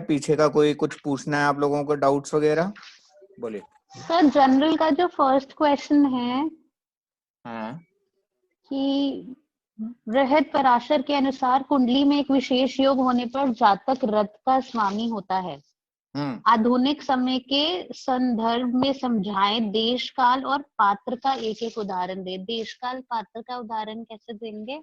क्या पीछे का कोई कुछ पूछना है आप लोगों को, डाउट्स वगैरह? बोलिए। सर जनरल का जो फर्स्ट क्वेश्चन है हाँ कि बृहद पराशर के अनुसार कुंडली में एक विशेष योग होने पर जातक रथ का स्वामी होता है। आधुनिक समय के संदर्भ में समझाएं, देश काल और पात्र का एक एक उदाहरण दे। देश काल पात्र का उदाहरण कैसे देंगे?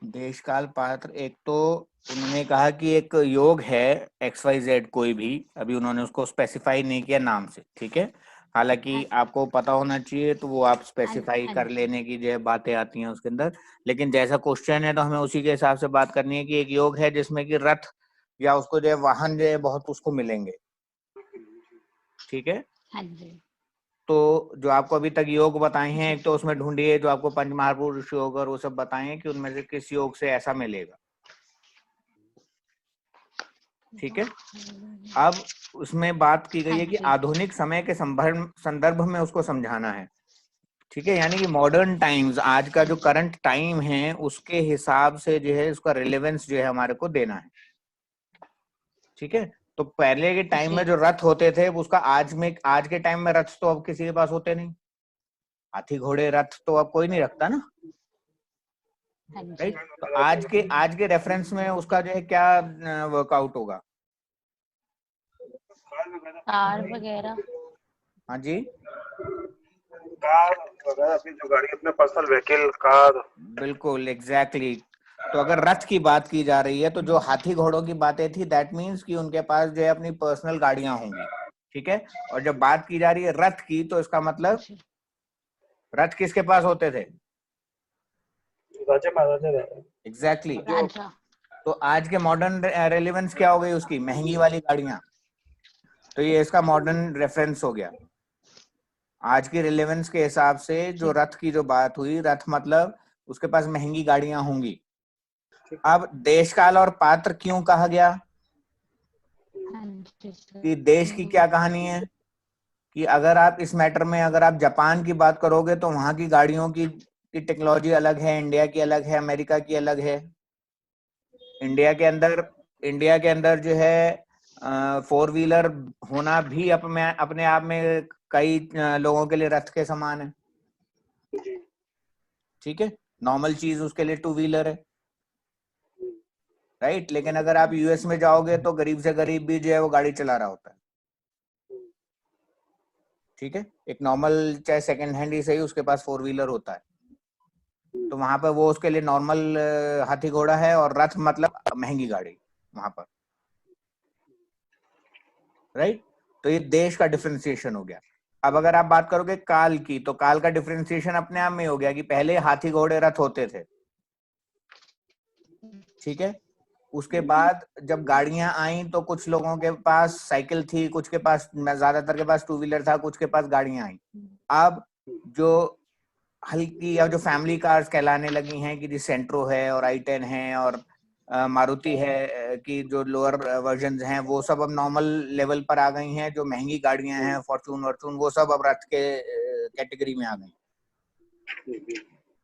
देश काल पात्र, एक तो उन्होंने कहा कि एक योग है XYZ कोई भी, अभी उन्होंने उसको स्पेसिफाई नहीं किया नाम से, ठीक है। हालांकि आपको पता होना चाहिए तो वो आप स्पेसिफाई कर लेने की जो बातें आती हैं उसके अंदर, लेकिन जैसा क्वेश्चन है तो हमें उसी के हिसाब से बात करनी है कि एक योग है जिसमें कि रथ या उसको जो है वाहन जो है बहुत उसको मिलेंगे, ठीक है। हाँ जी। तो जो आपको अभी तक योग बताए हैं, एक तो उसमें ढूंढिए जो आपको पंच महापुरुष योग और वो सब बताए हैं कि उनमें से किस योग से ऐसा मिलेगा, ठीक है। अब उसमें बात की गई है कि आधुनिक समय के संदर्भ में उसको समझाना है, ठीक है। यानी कि मॉडर्न टाइम्स, आज का जो करंट टाइम है उसके हिसाब से जो है उसका रिलेवेंस जो है हमारे को देना है, ठीक है। तो पहले के टाइम में जो रथ होते थे उसका आज के टाइम में रथ तो अब किसी के पास होते नहीं, हाथी घोड़े रथ तो अब कोई नहीं रखता ना, राइट। तो आज के रेफरेंस में उसका जो है क्या वर्कआउट होगा? कार वगैरह। हाँ जी, कार वगैरह, अपनी जो गाड़ी, अपने पर्सनल व्हीकल, कार। बिल्कुल एग्जैक्टली। तो अगर रथ की बात की जा रही है तो जो हाथी घोड़ों की बातें थी दैट मीन्स कि उनके पास जो है अपनी पर्सनल गाड़ियां होंगी, ठीक है। और जब बात की जा रही है रथ की तो इसका मतलब रथ किसके पास होते थे? राजा महाराजा। एग्जैक्टली। तो आज के मॉडर्न रेलेवेंस क्या हो गई उसकी? महंगी वाली गाड़ियां। तो ये इसका मॉडर्न रेफरेंस हो गया। आज की रिलेवेंस के हिसाब से जो रथ की जो बात हुई, रथ मतलब उसके पास महंगी गाड़ियां होंगी। अब देश काल और पात्र क्यों कहा गया? कि देश की क्या कहानी है कि अगर आप इस मैटर में अगर आप जापान की बात करोगे तो वहां की गाड़ियों की टेक्नोलॉजी अलग है, इंडिया की अलग है, अमेरिका की अलग है। इंडिया के अंदर जो है 4 व्हीलर होना भी अपने आप में कई लोगों के लिए रथ के समान है, ठीक है। नॉर्मल चीज उसके लिए 2 व्हीलर है, राइट। लेकिन अगर आप यूएस में जाओगे तो गरीब से गरीब भी जो है वो गाड़ी चला रहा होता है, ठीक है। एक नॉर्मल चाहे सेकंड हैंड ही सही उसके पास 4 व्हीलर होता है। तो वहां पर वो उसके लिए नॉर्मल हाथी घोड़ा है, और रथ मतलब महंगी गाड़ी वहां पर, राइट। तो ये देश का डिफरेंशिएशन हो गया। अब अगर आप बात करोगे काल की, तो काल का डिफरेंशिएशन अपने आप में हो गया कि पहले हाथी घोड़े रथ होते थे, ठीक है। उसके बाद जब गाड़ियां आई तो कुछ लोगों के पास साइकिल थी, कुछ के पास, ज्यादातर के पास 2 व्हीलर था, कुछ के पास गाड़ियां आई। अब जो हल्की या जो फैमिली कार्स कहलाने लगी हैं कि जी सेंट्रो है और i10 है और मारुति है कि जो लोअर वर्जन हैं वो सब अब नॉर्मल लेवल पर आ गई हैं। जो महंगी गाड़ियां हैं फॉर्चून वर्चून वो सब अब रथ के कैटेगरी में आ गई।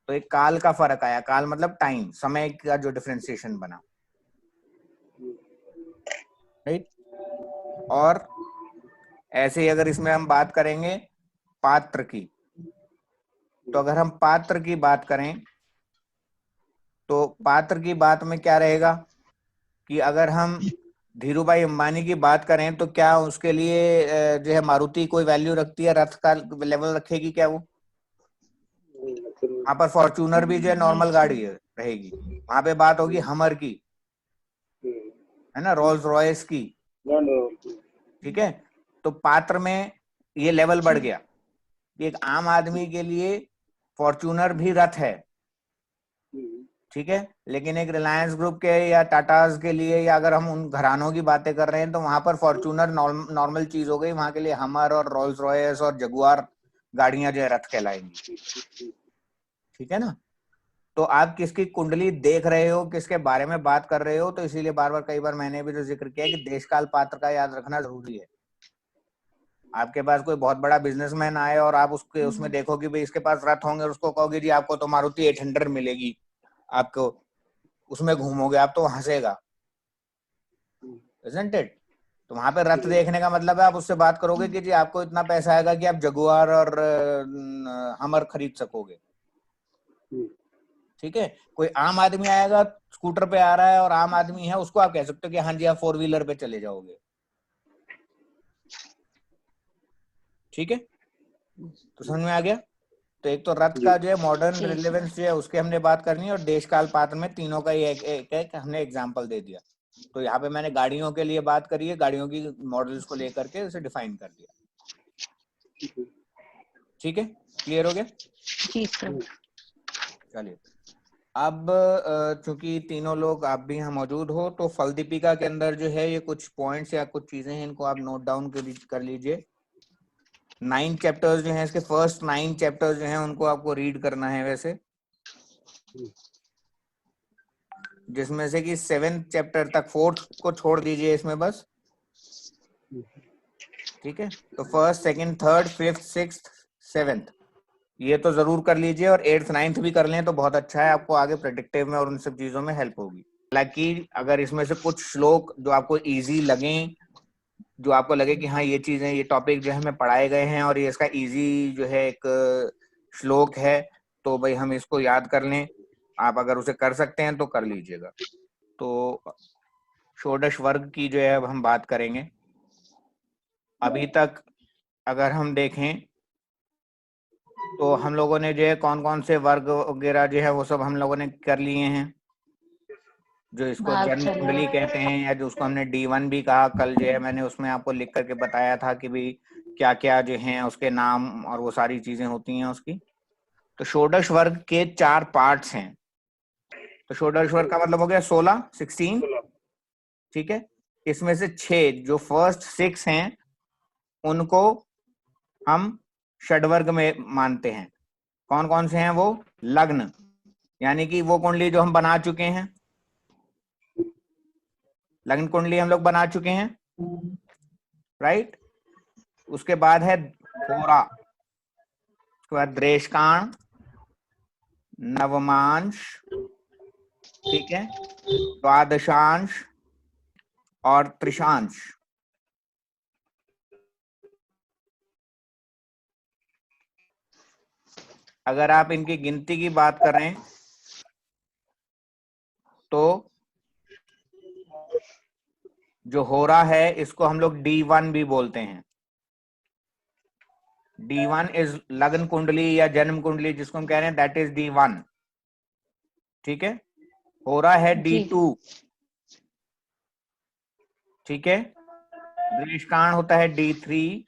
तो एक काल का फर्क आया। काल मतलब टाइम, समय का जो डिफरेंशिएशन बना, राइट। और ऐसे ही अगर इसमें हम बात करेंगे पात्र की, तो अगर हम पात्र की बात करें तो पात्र की बात में क्या रहेगा कि अगर हम धीरूभाई अंबानी की बात करें तो क्या उसके लिए जो है मारुति कोई वैल्यू रखती है? रथ का लेवल रखेगी क्या वो? वहां पर फॉर्चूनर भी जो है नॉर्मल गाड़ी रहेगी, वहां पे बात होगी हमर की, है ना, रोल्स रॉयस की, ठीक है। तो पात्र में ये लेवल बढ़ गया कि एक आम आदमी के लिए फॉर्चूनर भी रथ है, ठीक है। लेकिन एक रिलायंस ग्रुप के या टाटाज के लिए, या अगर हम उन घरानों की बातें कर रहे हैं तो वहां पर फॉर्चूनर नॉर्मल चीज हो गई, वहां के लिए हमर और रोल्स रॉयस और जगुआर गाड़ियां जो है रथ कहलाएंगी, ठीक है ना। तो आप किसकी कुंडली देख रहे हो, किसके बारे में बात कर रहे हो, तो इसीलिए बार बार कई बार मैंने भी जो जिक्र किया कि देशकाल पात्र का याद रखना जरूरी है। आपके पास कोई बहुत बड़ा बिजनेसमैन आए और आप उसमें देखो कि भाई इसके पास रथ होंगे और उसको कहोगे जी आपको तो मारुति 800 मिलेगी, आपको उसमें घूमोगे आप तो हंसेगा, isn't it? तो वहां पे रथ देखने का मतलब है आप उससे बात करोगे कि जी आपको इतना पैसा आएगा कि आप जगुआर और हमर खरीद सकोगे, ठीक है। कोई आम आदमी आएगा, स्कूटर पे आ रहा है और आम आदमी है, उसको आप कह सकते हो कि हाँ जी आप 4 व्हीलर पे चले जाओगे, ठीक है। तो समझ में आ गया। तो एक तो रथ का जो है मॉडर्न रिलेवेंस जो है उसके हमने बात करनी है, और देश काल पात्र में तीनों का ही एक हमने एग्जांपल दे दिया। तो यहाँ पे मैंने गाड़ियों के लिए बात करी है, गाड़ियों की मॉडल्स को लेकर के उसे डिफाइन कर दिया, ठीक है। क्लियर हो गया? चलिए, अब चूंकि तीनों लोग आप भी यहाँ मौजूद हो, तो फल दीपिका के अंदर जो है ये कुछ पॉइंट्स या कुछ चीजें हैं, इनको आप नोट डाउन कर लीजिए। 9 चैप्टर्स जो हैं, इसके फर्स्ट 9 चैप्टर्स जो हैं उनको आपको रीड करना है वैसे, जिसमें से कि 7th चैप्टर तक, 4th को छोड़ दीजिए इसमें बस, ठीक है। तो 1st, 2nd, 3rd, 5th, 6th, 7th ये तो जरूर कर लीजिए, और 8th, 9th भी कर लें तो बहुत अच्छा है, आपको आगे प्रेडिक्टिव में और उन सब चीजों में हेल्प होगी। हालांकि अगर इसमें से कुछ श्लोक जो आपको इजी लगे, जो आपको लगे कि हाँ ये चीजें, ये टॉपिक जो है हमें पढ़ाए गए हैं और ये इसका इजी जो है एक श्लोक है, तो भाई हम इसको याद कर लें, आप अगर उसे कर सकते हैं तो कर लीजिएगा। तो षोडश वर्ग की जो है अब हम बात करेंगे। अभी तक अगर हम देखें तो हम लोगों ने जो है कौन कौन से वर्ग वगैरह जो है वो सब हम लोगों ने कर लिए हैं, जो इसको जन्म कुंडली कहते हैं, या जो उसको हमने D1 भी कहा। कल जो है मैंने उसमें आपको लिख करके बताया था कि भाई क्या क्या जो हैं उसके नाम और वो सारी चीजें होती हैं उसकी। तो षोडश वर्ग के 4 पार्ट्स हैं। तो षोडश वर्ग का मतलब हो गया 16, ठीक है। इसमें से 6 जो फर्स्ट 6 हैं उनको हम षडवर्ग में मानते हैं। कौन कौन से हैं वो? लग्न, यानी कि वो कुंडली जो हम बना चुके हैं, लग्न कुंडली हम लोग बना चुके हैं, राइट। उसके बाद है होरा, उसके बाद द्रेशकाण, नवमांश, ठीक है, द्वादशांश और त्रिशांश। अगर आप इनकी गिनती की बात करें तो जो होरा है इसको हम लोग D1 भी बोलते हैं। D1 इज लग्न कुंडली या जन्म कुंडली, जिसको हम कह रहे हैं दैट इज D1, ठीक है। होरा है D2, ठीक है। द्रेशकाण होता है D3,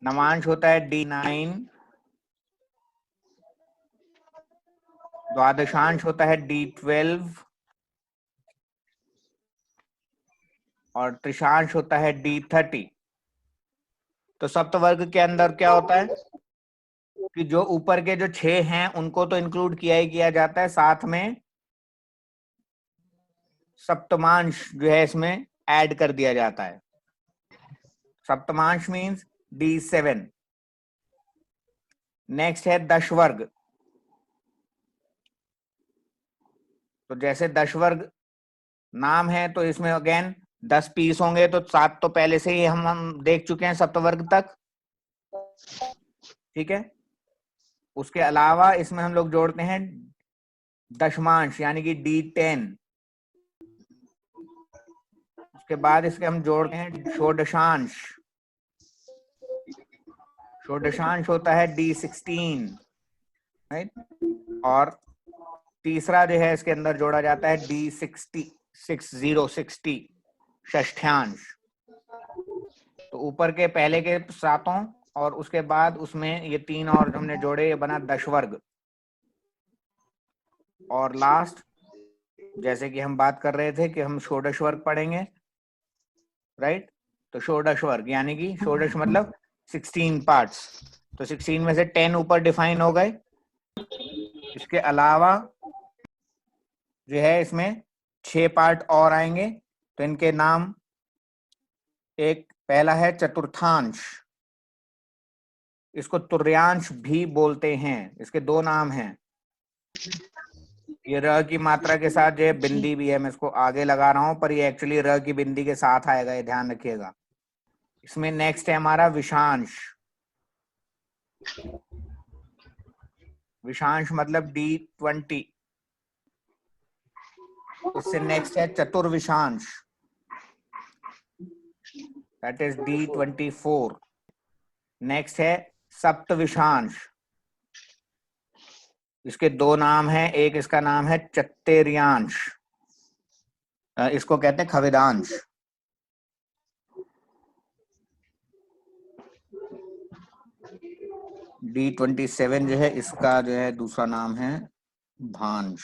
नवांश होता है D9, द्वादशांश होता है D12 और त्रिशांश होता है D30। तो सप्तवर्ग के अंदर क्या होता है कि जो ऊपर के जो 6 हैं उनको तो इंक्लूड किया ही किया जाता है, साथ में सप्तमांश जो है इसमें ऐड कर दिया जाता है। सप्तमांश मींस D7। नेक्स्ट है दशवर्ग। तो जैसे दशवर्ग नाम है तो इसमें अगेन 10 पीस होंगे, तो 7 तो पहले से ही हम देख चुके हैं सप्तवर्ग तक, ठीक है। उसके अलावा इसमें हम लोग जोड़ते हैं दशमांश यानी कि D10। उसके बाद इसके हम जोड़ते हैं षोडशांश। षोडशांश होता है D16, राइट। और तीसरा जो है इसके अंदर जोड़ा जाता है D60 षष्ठ्यांश। तो ऊपर के पहले के 7 और उसके बाद उसमें ये 3 और हमने जोड़े, ये बना दशवर्ग। और लास्ट, जैसे कि हम बात कर रहे थे कि हम षोडश वर्ग पढ़ेंगे, राइट। तो षोडश वर्ग यानी कि षोडश मतलब 16 पार्ट्स। तो 16 में से 10 ऊपर डिफाइन हो गए। इसके अलावा जो है इसमें 6 पार्ट और आएंगे, तो इनके नाम, एक पहला है चतुर्थांश, इसको तुर्यांश भी बोलते हैं, इसके 2 नाम हैं। ये र की मात्रा के साथ जो है बिंदी भी है, मैं इसको आगे लगा रहा हूं, पर ये एक्चुअली र की बिंदी के साथ आएगा, ये ध्यान रखिएगा। इसमें नेक्स्ट है हमारा विषांश। विषांश मतलब D20। इससे नेक्स्ट है चतुर्विशांश, दैट इज D24। नेक्स्ट है सप्तविशांश, इसके दो नाम हैं, एक इसका नाम है चत्तेरियांश, इसको कहते हैं खविदांश। D27 जो है इसका जो है दूसरा नाम है भांश।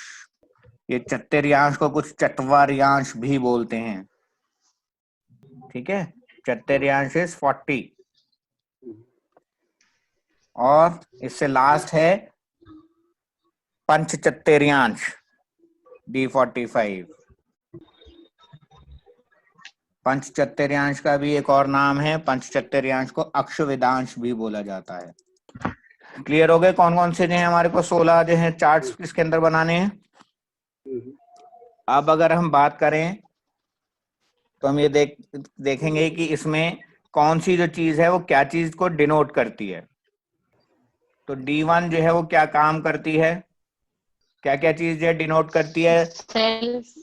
ये चत्तेरियांश को कुछ चतवारियांश भी बोलते हैं, ठीक है। चत्तेरियांश इज 40। और इससे लास्ट है पंचचत्तेरियांश, D45। पंचचत्तेरियांश का भी एक और नाम है, पंचचत्तेरियांश को अक्षविदांश भी बोला जाता है। क्लियर हो गए कौन कौन से जो है हमारे को 16 जो है चार्ट्स किसके अंदर बनाने हैं। अब अगर हम बात करें तो हम ये देखेंगे कि इसमें कौन सी जो चीज है वो क्या चीज को डिनोट करती है। तो D1 जो है वो क्या काम करती है, क्या क्या चीज जो है डिनोट करती है। सेल्स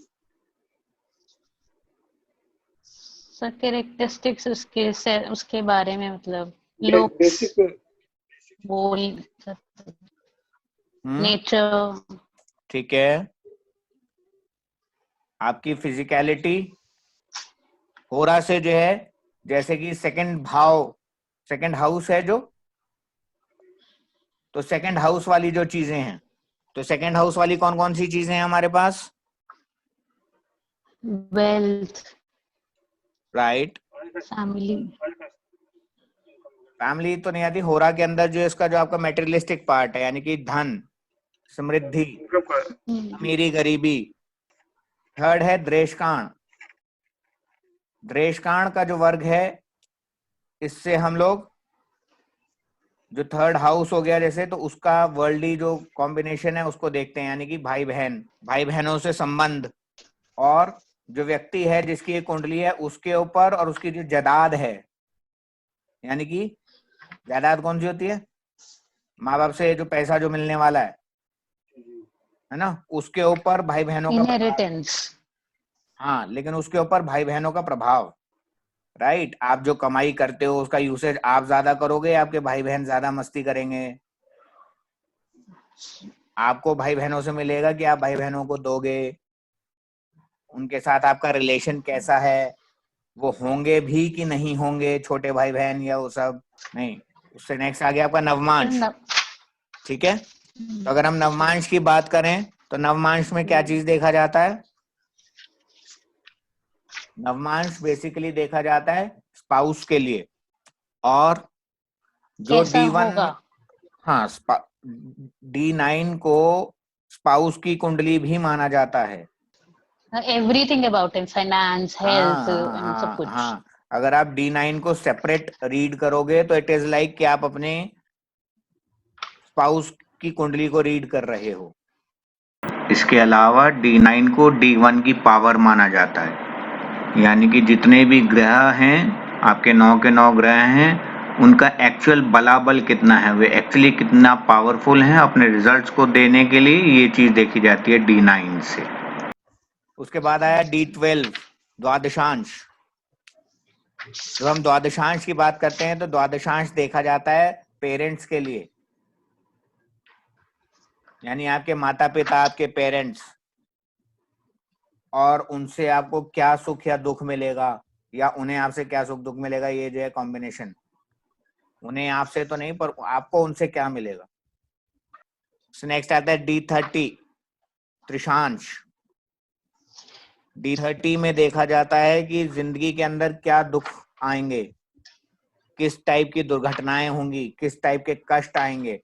कैरेक्टरिस्टिक्स उसके बारे में, मतलब लुक्स, बोल, नेचर, ठीक है। आपकी फिजिकलिटी, होरा से जो है जैसे कि सेकंड भाव, सेकंड हाउस है जो, तो सेकंड हाउस वाली जो चीजें हैं, तो सेकंड हाउस वाली कौन कौन सी चीजें हैं हमारे पास। Wealth, right. फैमिली। फैमिली तो नहीं आती, होरा के अंदर जो इसका जो आपका मेटेरियलिस्टिक पार्ट है, यानी कि धन, समृद्धि, अमीरी, गरीबी। थर्ड है द्रेषकाण। द्रेषकाण का जो वर्ग है, इससे हम लोग जो थर्ड हाउस हो गया जैसे, तो उसका वर्ल्डली जो कॉम्बिनेशन है उसको देखते हैं, यानी कि भाई बहन, भाई बहनों से संबंध, और जो व्यक्ति है जिसकी एक कुंडली है उसके ऊपर, और उसकी जो जायदाद है, यानी कि जायदाद कौन सी होती है, माँ बाप से जो पैसा जो मिलने वाला है ना, उसके ऊपर भाई बहनों का इनहेरिटेंस। हाँ, लेकिन उसके ऊपर भाई बहनों का प्रभाव, राइट। आप जो कमाई करते हो उसका यूसेज आप ज्यादा करोगे, आपके भाई बहन ज्यादा मस्ती करेंगे। आपको भाई बहनों से मिलेगा कि आप भाई बहनों को दोगे, उनके साथ आपका रिलेशन कैसा है, वो होंगे भी कि नहीं होंगे छोटे भाई बहन, या वो सब नहीं। उससे नेक्स्ट आ गया आपका नवमांश, ठीक है। तो अगर हम नवमांश की बात करें तो नवमांश में क्या चीज देखा जाता है। नवमांश बेसिकली देखा जाता है स्पाउस के लिए, और जो D1, हाँ, D9 को स्पाउस की कुंडली भी माना जाता है। Everything about in finance, health and सब कुछ। हाँ, अगर आप D9 को सेपरेट रीड करोगे तो इट इज लाइक कि आप अपने स्पाउस की कुंडली को रीड कर रहे हो। इसके अलावा D9 को D1 की पावर माना जाता है, यानी कि जितने भी ग्रह हैं आपके 9 के 9 ग्रह हैं, उनका एक्चुअल बलाबल कितना है, वे एक्चुअली कितना पावरफुल हैं अपने रिजल्ट्स को देने के लिए, ये चीज देखी जाती है D9 से। उसके बाद आया D12, द्वादशांश। जब हम द्वादशांश की बात करते हैं तो द्वादशांश देखा जाता है पेरेंट्स के लिए, यानी आपके माता पिता, आपके पेरेंट्स, और उनसे आपको क्या सुख या दुख मिलेगा, या उन्हें आपसे क्या सुख दुख मिलेगा, ये जो है कॉम्बिनेशन। उन्हें आपसे तो नहीं, पर आपको उनसे क्या मिलेगा। नेक्स्ट आता है D30, त्रिशांश। D30 में देखा जाता है कि जिंदगी के अंदर क्या दुख आएंगे, किस टाइप की दुर्घटनाएं होंगी, किस टाइप के कष्ट आएंगे।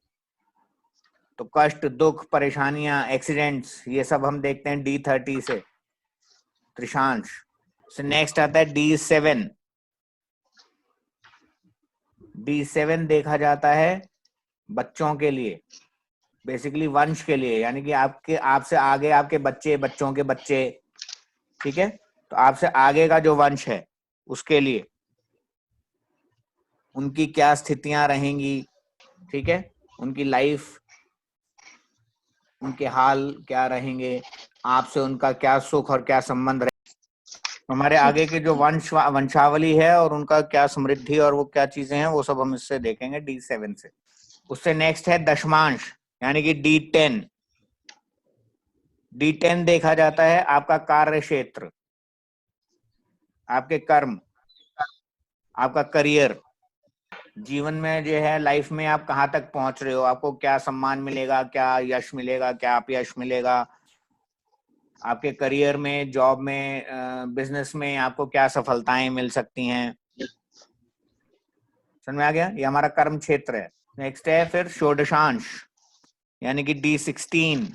तो कष्ट, दुख, परेशानियां, एक्सीडेंट्स, ये सब हम देखते हैं D30 से, त्रिशांश से। नेक्स्ट आता है D7। D7 देखा जाता है बच्चों के लिए, बेसिकली वंश के लिए, यानी कि आपके आपसे आगे आपके बच्चे, बच्चों के बच्चे, ठीक है, तो आपसे आगे का जो वंश है उसके लिए उनकी क्या स्थितियां रहेंगी, ठीक है, उनकी लाइफ, उनके हाल क्या रहेंगे, आपसे उनका क्या सुख और क्या संबंध रहे, हमारे आगे के जो वंशावली है और उनका क्या समृद्धि और वो क्या चीजें हैं, वो सब हम इससे देखेंगे D7 से। उससे नेक्स्ट है दशमांश, यानी कि D10। D10 देखा जाता है आपका कार्य क्षेत्र, आपके कर्म, आपका करियर, जीवन में जो है लाइफ में आप कहाँ तक पहुंच रहे हो, आपको क्या सम्मान मिलेगा, क्या यश मिलेगा, क्या अपयश मिलेगा, आपके करियर में, जॉब में, बिजनेस में आपको क्या सफलताएं मिल सकती हैं। समझ में आ गया? ये हमारा कर्म क्षेत्र है। नेक्स्ट है फिर षोडशांश, यानी कि D16।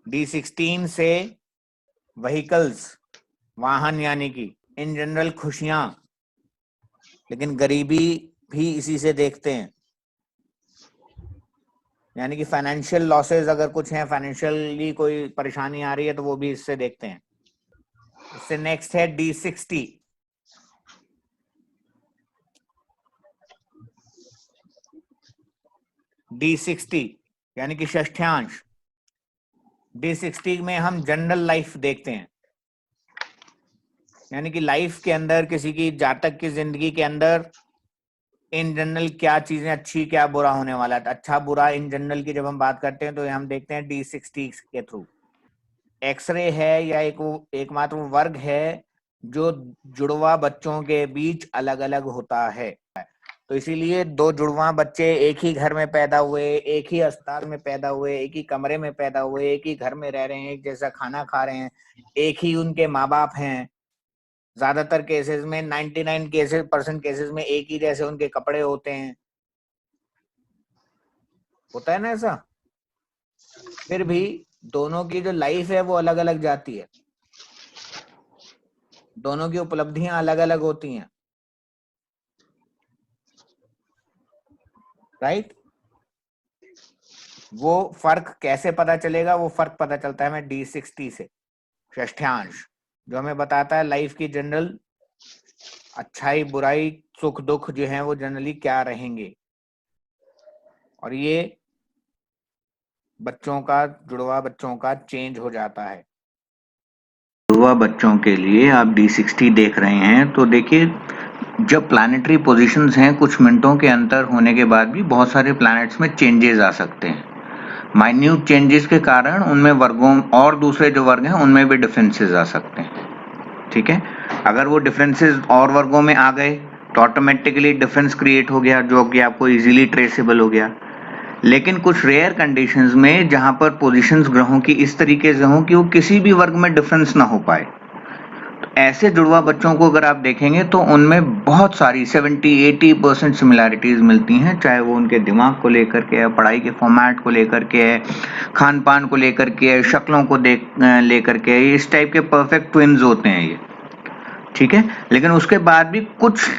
D16 से व्हीकल्स, वाहन, यानी कि इन जनरल खुशियां, लेकिन गरीबी भी इसी से देखते हैं, यानी कि फाइनेंशियल लॉसेस अगर कुछ है, फाइनेंशियली कोई परेशानी आ रही है, तो वो भी इससे देखते हैं। उससे नेक्स्ट है D60। D60 यानी कि षष्ठ्यांश। D60 में हम जनरल लाइफ देखते हैं, यानी कि लाइफ के अंदर किसी की, जातक की जिंदगी के अंदर इन जनरल क्या चीजें अच्छी, क्या बुरा होने वाला है। अच्छा बुरा इन जनरल की जब हम बात करते हैं तो हम देखते हैं D60 के थ्रू। एक्सरे है या एकमात्र वर्ग है जो जुड़वा बच्चों के बीच अलग अलग होता है। तो इसीलिए दो जुड़वा बच्चे एक ही घर में पैदा हुए, एक ही अस्पताल में पैदा हुए, एक ही कमरे में पैदा हुए, एक ही घर में रह रहे हैं, एक जैसा खाना खा रहे हैं, एक ही उनके माँ बाप हैं, ज्यादातर केसेस में 99% केसेस में एक ही जैसे उनके कपड़े होते हैं, होता है ना ऐसा। फिर भी दोनों की जो लाइफ है वो अलग अलग जाती है, दोनों की उपलब्धियां अलग अलग होती हैं, राइट। वो फर्क कैसे पता चलेगा? वो फर्क पता चलता है हमें D60 से, षष्ठ्यांश, जो हमें बताता है लाइफ की जनरल अच्छाई बुराई, सुख दुख जो है वो जनरली क्या रहेंगे। और ये बच्चों का, जुड़वा बच्चों का चेंज हो जाता है। जुड़वा बच्चों के लिए आप D60 देख रहे हैं, तो देखिए जब प्लैनेटरी पोजीशंस हैं, कुछ मिनटों के अंतर होने के बाद भी बहुत सारे प्लैनेट्स में चेंजेस आ सकते हैं। माइन्यूट चेंजेस के कारण उनमें वर्गों और दूसरे जो वर्ग हैं उनमें भी डिफरेंसेस आ सकते हैं, ठीक है। अगर वो डिफरेंसेस और वर्गों में आ गए तो ऑटोमेटिकली डिफरेंस क्रिएट हो गया, जो कि आपको इजीली ट्रेसेबल हो गया। लेकिन कुछ रेयर कंडीशंस में जहां पर पोजीशंस ग्रहों की इस तरीके से हों कि वो किसी भी वर्ग में डिफरेंस ना हो पाए, तो ऐसे जुड़वा बच्चों को अगर आप देखेंगे तो उनमें बहुत सारी 70-80% सिमिलैरिटीज मिलती हैं, चाहे वो उनके दिमाग को लेकर के है, पढ़ाई के फॉर्मेट को लेकर के है, खान पान को लेकर के है, शक्लों को लेकर के है। इस टाइप के परफेक्ट ट्विन्स होते हैं ये, ठीक है। लेकिन उसके बाद भी कुछ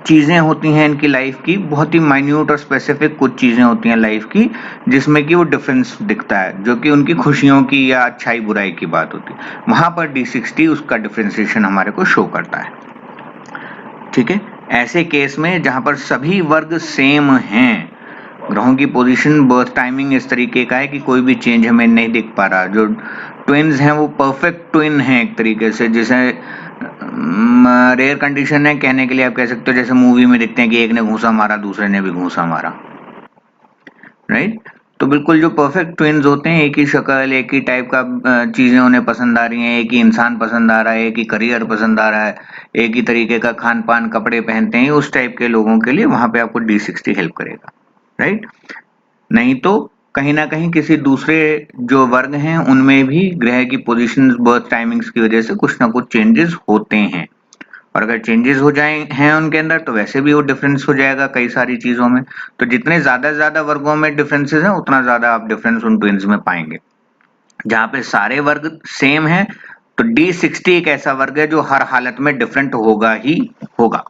चीजें होती हैं इनकी लाइफ की, बहुत ही माइन्यूट और स्पेसिफिक कुछ चीजें होती हैं लाइफ की, जिसमें कि वो डिफरेंस दिखता है, जो कि उनकी खुशियों की या अच्छाई बुराई की बात होती है। वहां पर D60 उसका डिफरेंशिएशन हमारे को शो करता है, ठीक है। ऐसे केस में जहां पर सभी वर्ग सेम हैं, ग्रहों की पोजीशन, बर्थ टाइमिंग इस तरीके का है कि कोई भी चेंज हमें नहीं दिख पा रहा, जो ट्विन्स हैं वो परफेक्ट ट्विन हैं एक तरीके से, जैसे रेयर कंडीशन है कहने के लिए आप कह सकते हो, जैसे मूवी में दिखते हैं कि एक ने घूंसा मारा, दूसरे ने भी घूंसा मारा, राइट। तो बिल्कुल जो परफेक्ट ट्विन्स होते हैं, एक ही शक्ल, एक ही टाइप का चीजें उन्हें पसंद आ रही हैं, एक ही इंसान पसंद आ रहा है, एक ही करियर पसंद आ रहा है, एक ही तरीके का खान पान कपड़े पहनते हैं, उस टाइप के लोगों के लिए वहां पे आपको D60 हेल्प करेगा, राइट। नहीं तो कहीं ना कहीं किसी दूसरे जो वर्ग हैं उनमें भी ग्रह की पोजीशन, बर्थ टाइमिंग्स की वजह से कुछ ना कुछ चेंजेस होते हैं, और अगर चेंजेस हो जाए हैं उनके अंदर तो वैसे भी वो डिफरेंस हो जाएगा कई सारी चीजों में। तो जितने ज्यादा वर्गों में डिफरेंसेस हैं उतना ज्यादा आप डिफरेंस उन ट्विन्स में पाएंगे। जहां पे सारे वर्ग सेम हैं तो D60 एक ऐसा वर्ग है जो हर हालत में डिफरेंट होगा ही होगा।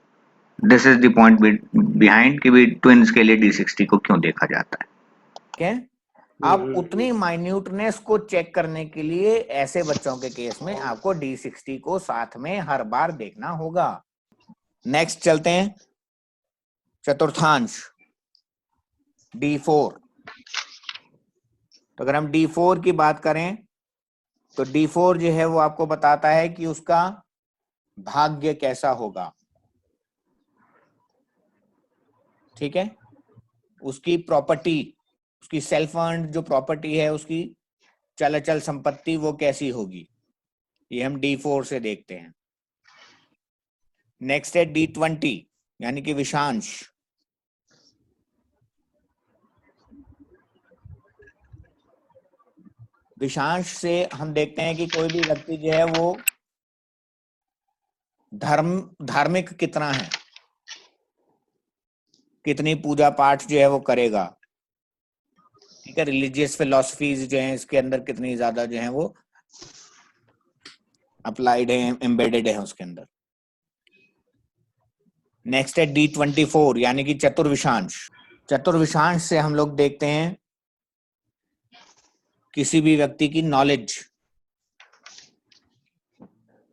This is the point behind कि भी ट्विन्स के लिए D60 को क्यों देखा जाता है, ठीक है। अब उतनी माइन्यूटनेस को चेक करने के लिए ऐसे बच्चों के केस में आपको D60 को साथ में हर बार देखना होगा। नेक्स्ट चलते हैं चतुर्थांश D4। तो अगर हम D4 की बात करें तो D4 जो है वो आपको बताता है कि उसका भाग्य कैसा होगा, ठीक है, उसकी प्रॉपर्टी, उसकी सेल्फ अर्न्ड जो प्रॉपर्टी है, उसकी चल अचल संपत्ति वो कैसी होगी, ये हम D4 से देखते हैं। नेक्स्ट है D20 यानी कि विषांश। विषांश से हम देखते हैं कि कोई भी व्यक्ति जो है वो धार्मिक कितना है, कितनी पूजा पाठ जो है वो करेगा, ठीक है, रिलीजियस फिलॉसफीज जो है इसके अंदर कितनी ज्यादा जो है वो अप्लाइड है, एम्बेडेड है उसके अंदर। नेक्स्ट है D24 यानी कि चतुर्विषांश। चतुर्विषांश से हम लोग देखते हैं किसी भी व्यक्ति की नॉलेज,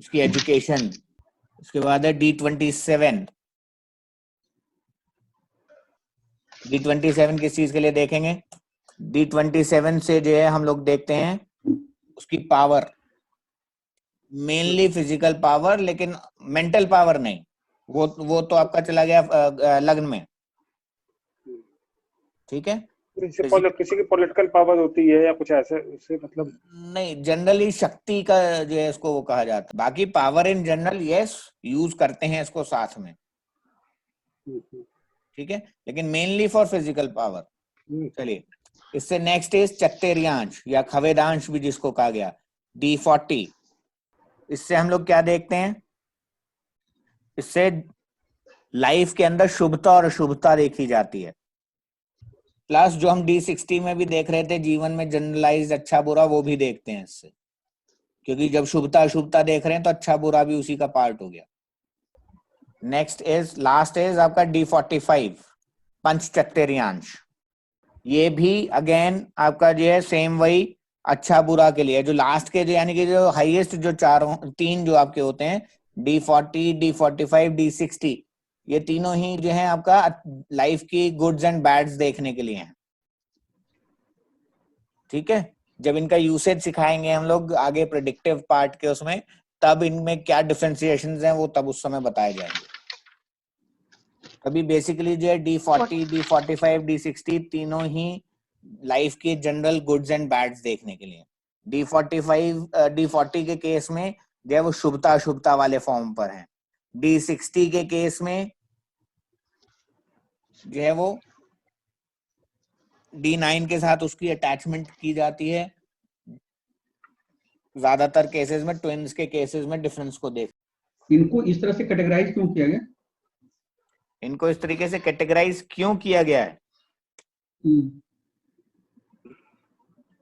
उसकी एजुकेशन। उसके बाद है D27। D27 किस चीज के लिए देखेंगे? D27 से जो है हम लोग देखते हैं उसकी पावर, मेनली फिजिकल पावर, लेकिन मेंटल पावर नहीं, वो तो आपका चला गया लग्न में, ठीक है। किसी की पॉलिटिकल पावर होती है या कुछ ऐसे, उससे मतलब नहीं, जनरली शक्ति का जो है इसको वो कहा जाता है। बाकी power in general yes use करते हैं इसको साथ में, ठीक है, लेकिन मेनली फॉर फिजिकल पावर। चलिए, इससे नेक्स्ट इज चत्तेरियांश या खवेदांश भी जिसको कहा गया, D40। इससे हम लोग क्या देखते हैं? इससे लाइफ के अंदर शुभता और अशुभता देखी जाती है। प्लस जो हम D60 में भी देख रहे थे, जीवन में जनरलाइज अच्छा बुरा, वो भी देखते हैं इससे, क्योंकि जब शुभता अशुभता देख रहे हैं तो अच्छा बुरा भी उसी का पार्ट हो गया। नेक्स्ट इज लास्ट इज आपका D45 पंचचत्तेरियांश। ये भी अगेन आपका जो है सेम वही अच्छा बुरा के लिए, जो लास्ट के जो यानी कि जो हाईएस्ट जो तीन जो आपके होते हैं D40, D45, D60, ये तीनों ही जो है आपका लाइफ की गुड्स एंड बैड्स देखने के लिए हैं, ठीक है। जब इनका यूसेज सिखाएंगे हम लोग आगे प्रेडिक्टिव पार्ट के उसमें, तब इनमें क्या डिफरेंशिएशंस हैं वो तब उस समय बताए जाएंगे। अभी बेसिकली जो है D40, D45, D60 तीनों ही लाइफ के जनरल गुड्स एंड बैड्स देखने के लिए। D40 के केस में जो है वो शुभता अशुभता वाले फॉर्म पर है। D60 के केस में जो है वो D9 के साथ उसकी अटैचमेंट की जाती है। ज्यादातर केसेस में, ट्विन्स के केसेस में डिफरेंस को देख, इनको इस तरह से कैटेगराइज क्यों किया गया? इनको इस तरीके से कैटेगराइज क्यों किया गया है?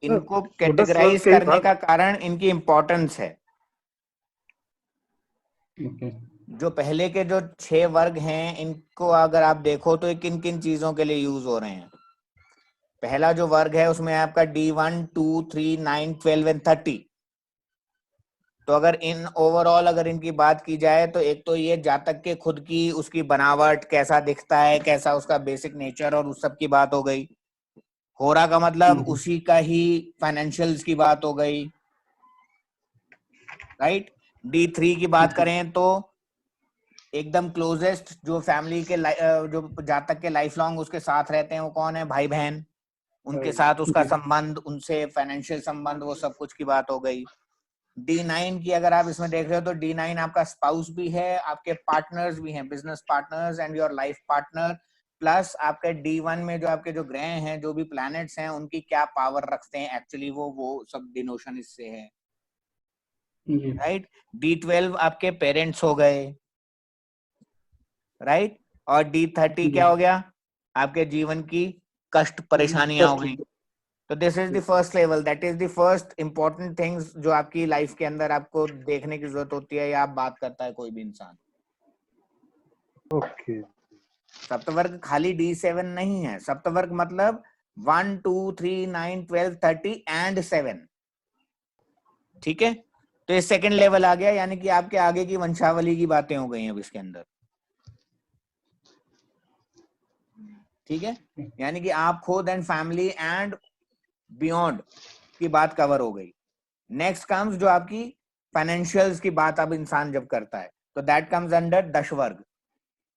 इनको कैटेगराइज करने का कारण इनकी इंपॉर्टेंस है। जो पहले के जो 6 वर्ग हैं, इनको अगर आप देखो तो किन किन चीजों के लिए यूज हो रहे हैं। पहला जो वर्ग है उसमें आपका D1, 2, 3, 9, 12 एंड 30। तो अगर इन ओवरऑल अगर इनकी बात की जाए तो एक तो ये जातक के खुद की उसकी बनावट, कैसा दिखता है, कैसा उसका बेसिक नेचर और उस सब की बात हो गई। होरा का मतलब उसी का ही फाइनेंशियल्स की बात हो गई, राइट। D3 की बात करें तो एकदम क्लोजेस्ट जो फैमिली के जो जातक के लाइफ लॉन्ग उसके साथ रहते हैं वो कौन है? भाई बहन, उनके साथ उसका संबंध, उनसे फाइनेंशियल संबंध, वो सब कुछ की बात हो गई। D9 की अगर आप इसमें देख रहे हो तो D9 आपका स्पाउस भी है, आपके पार्टनर्स भी हैं, business partners and your life partner, plus आपके D1 में जो आपके जो ग्रह हैं, जो भी प्लैनेट्स हैं, उनकी क्या पावर रखते हैं एक्चुअली, वो सब डिनोशन इससे है, राइट। D12 आपके पेरेंट्स हो गए, राइट। और D30 क्या हो गया? आपके जीवन की कष्ट परेशानियां हो गई। तो this is the first level, that is the first important things जो आपकी लाइफ के अंदर आपको देखने की जरूरत होती है या आप बात करता है कोई भी इंसान। ओके। सप्तवर्ग खाली D7 नहीं है। सप्तवर्ग मतलब 1 2 3 9 12 30 एंड 7। ठीक है, तो ये सेकंड लेवल आ गया, यानी कि आपके आगे की वंशावली की बातें हो गई हैं अब इसके अंदर। ठीक है, यानी कि आप खुद एंड फैमिली एंड बियॉन्ड की बात कवर हो गई। नेक्स्ट कम्स जो आपकी फाइनेंशियल्स की बात अब इंसान जब करता है, तो दैट कम्स अंडर दश वर्ग।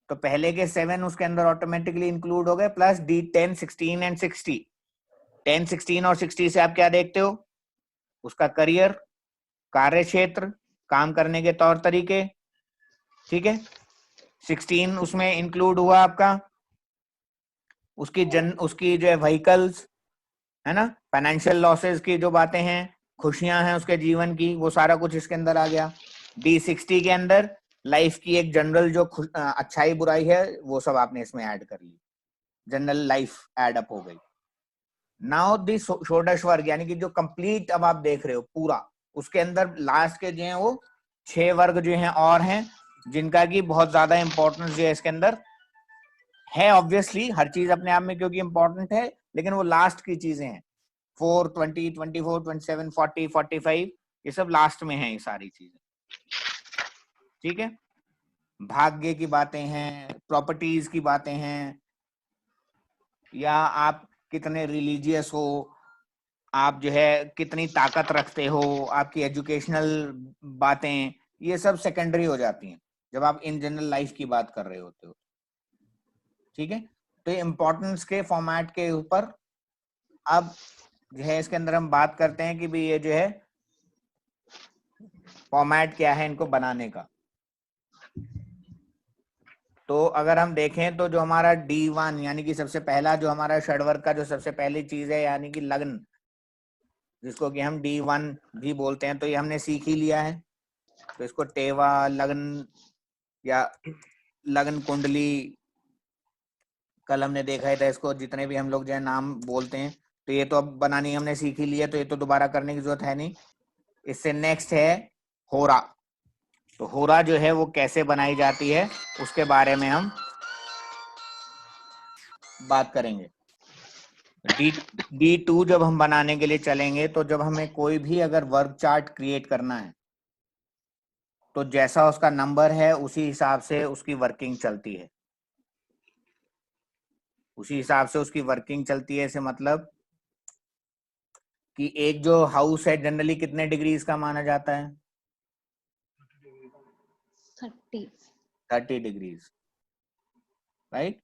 तो पहले के 7 उसके अंदर ऑटोमेटिकली इंक्लूड हो गए, प्लस डी 10 16 एंड 60। 10 16 और 60 से आप क्या देखते हो? उसका करियर, कार्य क्षेत्र, काम करने के तौर तरीके। ठीक है, 16 उसमें इंक्लूड हुआ आपका उसकी जो है व्हीकल्स, है ना, फाइनेंशियल लॉसेस की जो बातें हैं, खुशियां हैं उसके जीवन की, वो सारा कुछ इसके अंदर आ गया। D60 के अंदर लाइफ की एक जनरल जो अच्छाई बुराई है वो सब आपने इसमें ऐड कर ली, जनरल लाइफ ऐड अप हो गई। नाउ दी षोडश वर्ग, यानी कि जो कंप्लीट अब आप देख रहे हो पूरा, उसके अंदर लास्ट के जो है वो 6 वर्ग जो हैं और हैं, जिनका की बहुत ज्यादा इंपॉर्टेंस जो है इसके अंदर है। ऑब्वियसली हर चीज अपने आप में क्योंकि इंपॉर्टेंट है, लेकिन वो लास्ट की चीजें हैं। 4 20 24 27 40 45 ये सब लास्ट में हैं ये सारी चीजें। ठीक है, भाग्य की बातें हैं, प्रॉपर्टीज की बातें हैं, या आप कितने रिलीजियस हो, आप जो है कितनी ताकत रखते हो, आपकी एजुकेशनल बातें, ये सब सेकेंडरी हो जाती हैं जब आप इन जनरल लाइफ की बात कर रहे होते हो। ठीक है, तो ये इंपॉर्टेंस के फॉर्मेट के ऊपर अब जो है इसके अंदर हम बात करते हैं कि भी ये जो है फॉर्मेट क्या है इनको बनाने का। तो अगर हम देखें तो जो हमारा D1 यानी कि सबसे पहला जो हमारा षडवर्ग का जो सबसे पहली चीज है, यानी कि लग्न, जिसको कि हम D1 भी बोलते हैं, तो ये हमने सीख ही लिया है। तो इसको टेवा, लग्न या लग्न कुंडली, कल हमने देखा ही था इसको, जितने भी हम लोग जो है नाम बोलते हैं, तो ये तो अब बनानी हमने सीख ही लिया, तो ये तो दोबारा करने की जरूरत है नहीं। इससे नेक्स्ट है होरा। तो होरा जो है वो कैसे बनाई जाती है उसके बारे में हम बात करेंगे। D2 जब हम बनाने के लिए चलेंगे, तो जब हमें कोई भी अगर वर्ग चार्ट क्रिएट करना है, तो जैसा उसका नंबर है उसी हिसाब से उसकी वर्किंग चलती है। उसी हिसाब से उसकी वर्किंग चलती है, से मतलब कि एक जो हाउस है जनरली कितने डिग्रीज का माना जाता है? 30 डिग्रीज, राइट।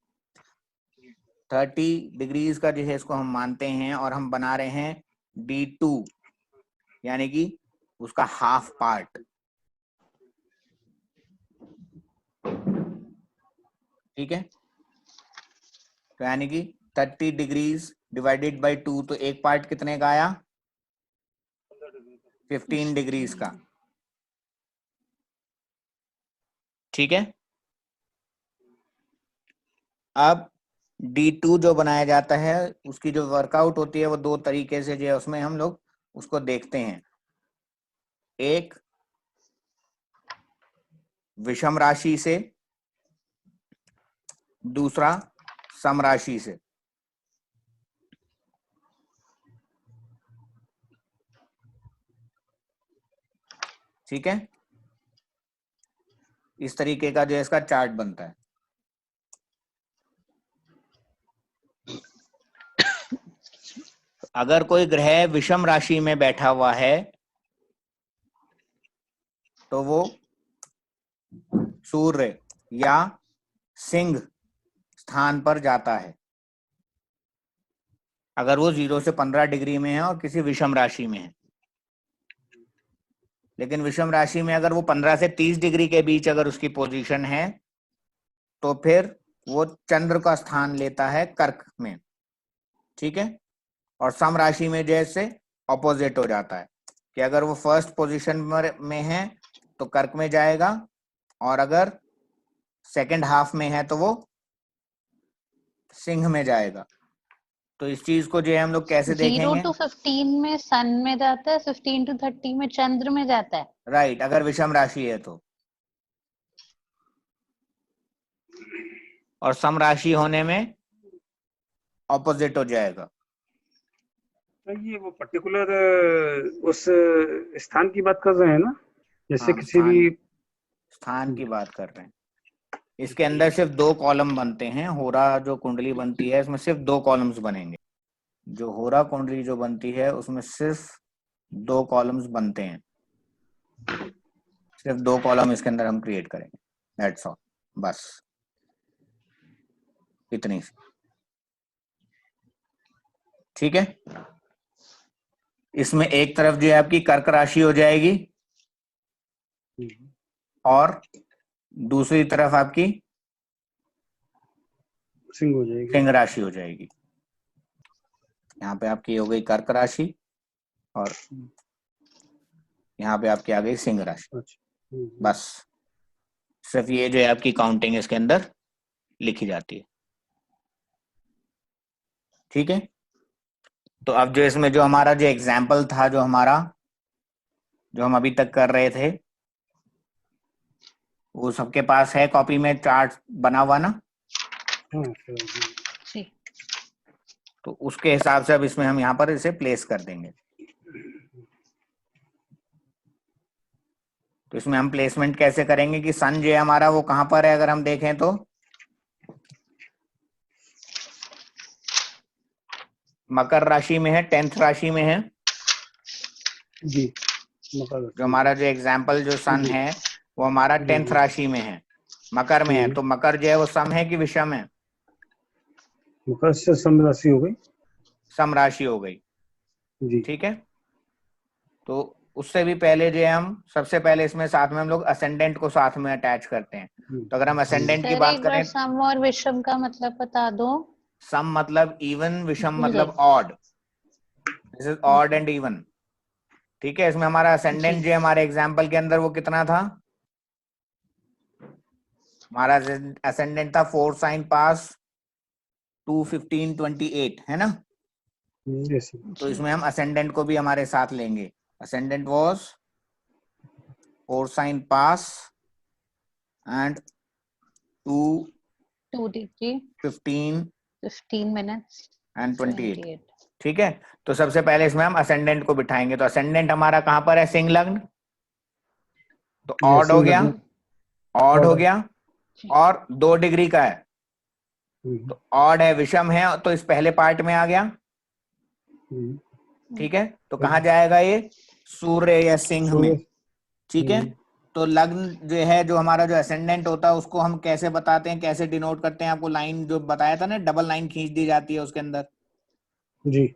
30 डिग्रीज का जो है इसको हम मानते हैं, और हम बना रहे हैं D2 यानी कि उसका हाफ पार्ट। ठीक है, तो यानी कि 30 डिग्रीज डिवाइडेड बाय 2, तो एक पार्ट कितने का आया? 15 डिग्रीज का। ठीक है, अब D2 जो बनाया जाता है उसकी जो वर्कआउट होती है वो दो तरीके से जो है उसमें हम लोग उसको देखते हैं। एक विषम राशि से, दूसरा सम राशि से। ठीक है, इस तरीके का जो है इसका चार्ट बनता है। अगर कोई ग्रह विषम राशि में बैठा हुआ है तो वो सूर्य या सिंह स्थान पर जाता है, अगर वो 0 से 15 डिग्री में है और किसी विषम राशि में है। लेकिन विषम राशि में अगर वो 15 से 30 डिग्री के बीच अगर उसकी पोजीशन है, तो फिर वो चंद्र का स्थान लेता है कर्क में। ठीक है, और सम राशि में जैसे ऑपोजिट हो जाता है कि अगर वो फर्स्ट पोजीशन में है तो कर्क में जाएगा, और अगर सेकंड हाफ में है तो वो सिंह में जाएगा। तो इस चीज को जो है हम लोग कैसे 0 देखेंगे? to 15 में सन में जाता है, 15 to 30 में चंद्र में जाता है। राइट, अगर विषम राशि है तो। और सम राशि होने में ऑपोजिट हो जाएगा। ये वो पर्टिकुलर उस स्थान की बात कर रहे हैं ना, जैसे हाँ, किसी भी स्थान की बात कर रहे हैं। इसके अंदर सिर्फ 2 कॉलम बनते हैं। होरा जो कुंडली बनती है इसमें सिर्फ 2 कॉलम्स बनेंगे। जो होरा कुंडली जो बनती है उसमें सिर्फ 2 कॉलम्स बनते हैं। सिर्फ 2 कॉलम इसके अंदर हम क्रिएट करेंगे, दैट्स ऑल, बस इतनी सी। ठीक है, इसमें एक तरफ जो है आपकी कर्क राशि हो जाएगी और दूसरी तरफ आपकी सिंह हो जाएगी, सिंह राशि हो जाएगी। यहाँ पे आपकी हो गई कर्क राशि और यहाँ पे आपकी आ गई सिंह राशि। अच्छा, बस सिर्फ ये जो है आपकी काउंटिंग इसके अंदर लिखी जाती है। ठीक है, तो अब जो इसमें जो हमारा जो एग्जाम्पल था, जो हम अभी तक कर रहे थे, वो सबके पास है कॉपी में चार्ट बना हुआ ना? जी। तो उसके हिसाब से अब इसमें हम यहाँ पर इसे प्लेस कर देंगे। तो इसमें हम प्लेसमेंट कैसे करेंगे कि सन जो है हमारा वो कहां पर है, अगर हम देखें तो मकर राशि में है, 10th राशि में है जी। मकर जो हमारा जो एग्जाम्पल जो सन है वो हमारा 10th राशि में है, मकर में है। तो मकर जो है वो सम है कि विषम है? मकर से सम राशि हो गई, सम राशि हो गई जी। ठीक है, तो उससे भी पहले जो है हम सबसे पहले इसमें साथ में हम लोग असेंडेंट को साथ में अटैच करते हैं। तो अगर हम असेंडेंट की सर बात एक बार करें, सम और विषम का मतलब बता दो। सम मतलब इवन, विषम भूल मतलब गई। Odd. This is odd and even. ठीक है, इसमें हमारा असेंडेंट जो है हमारे एग्जाम्पल के अंदर वो कितना था? हमारा असेंडेंट था 4 साइन पास 2 15 28, है ना? तो इसमें हम असेंडेंट को भी हमारे साथ लेंगे। Ascendant was 4 sign pass and 2 degree 15 minutes and 28। ठीक है, तो सबसे पहले इसमें हम असेंडेंट को बिठाएंगे। तो असेंडेंट हमारा कहां पर है? सिंह लग्न। तो ऑड हो गया, ऑड हो गया और 2 डिग्री का है। तो ऑड है, विषम है, तो इस पहले पार्ट में आ गया। ठीक है, तो कहां जाएगा ये? सूर्य या सिंह में। ठीक है, तो लग्न जो है, जो हमारा जो असेंडेंट होता है उसको हम कैसे बताते हैं, कैसे डिनोट करते हैं? आपको लाइन जो बताया था ना, डबल लाइन खींच दी जाती है उसके अंदर, जी,